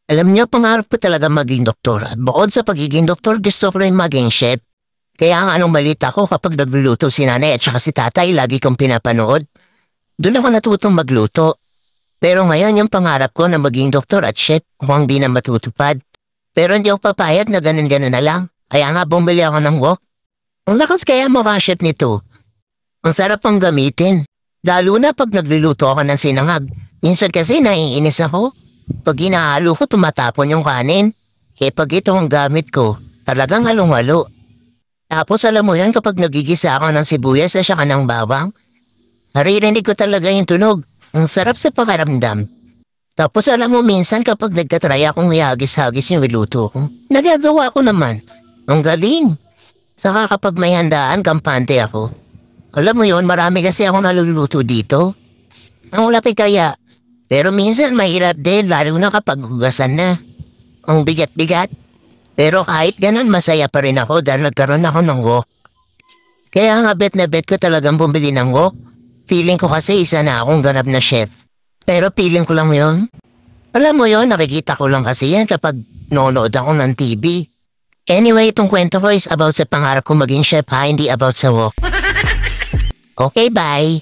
Alam niyo, pangarap ko talaga maging doktor. At bukod sa pagiging doktor, gusto ko rin maging chef. Kaya ang anong malita ko kapag nagluluto si nanay at saka si tatay, lagi kong pinapanood. Doon ako natutong magluto. Pero ngayon yung pangarap ko na maging doktor at chef kung hindi na matutupad. Pero hindi ako papayag na ganun-ganun na lang. Kaya nga bumili ako ng wok. Ang lakas kaya mga chef nito. Ang sarap pang gamitin. Lalo na pag nagluluto ako ng sinangag. Minsan kasi naiinis ako. Pag hinahalo ko, tumatapon yung kanin. Kaya pag ito ang gamit ko, talagang halong-halo. Tapos alam mo yan kapag nagigisa ako ng sibuyas at saka ng bawang, naririnig ko talaga yung tunog. Ang sarap sa pakaramdam. Tapos alam mo minsan kapag nagtatry akong ihagis-hagis yung iluto ko, nagagawa ko naman. Ang galing. Saka kapag may handaan, kampante ako. Alam mo yon, marami kasi ako naluluto dito. Ang lapit kaya. Pero minsan mahirap din, lalo na kapag hugasan na. Ang bigat-bigat. Pero kahit ganun, masaya pa rin ako dahil nagkaroon ako ng wok. Kaya nga bet na bet ko talagang bumili ng wok. Feeling ko kasi isa na akong ganap na chef. Pero feeling ko lang yon. Alam mo yon, nakikita ko lang kasi yan kapag nonood ako ng TV. Anyway, itong kwento ko is about sa pangarap ko maging chef ha, hindi about sa wok. Okay, bye!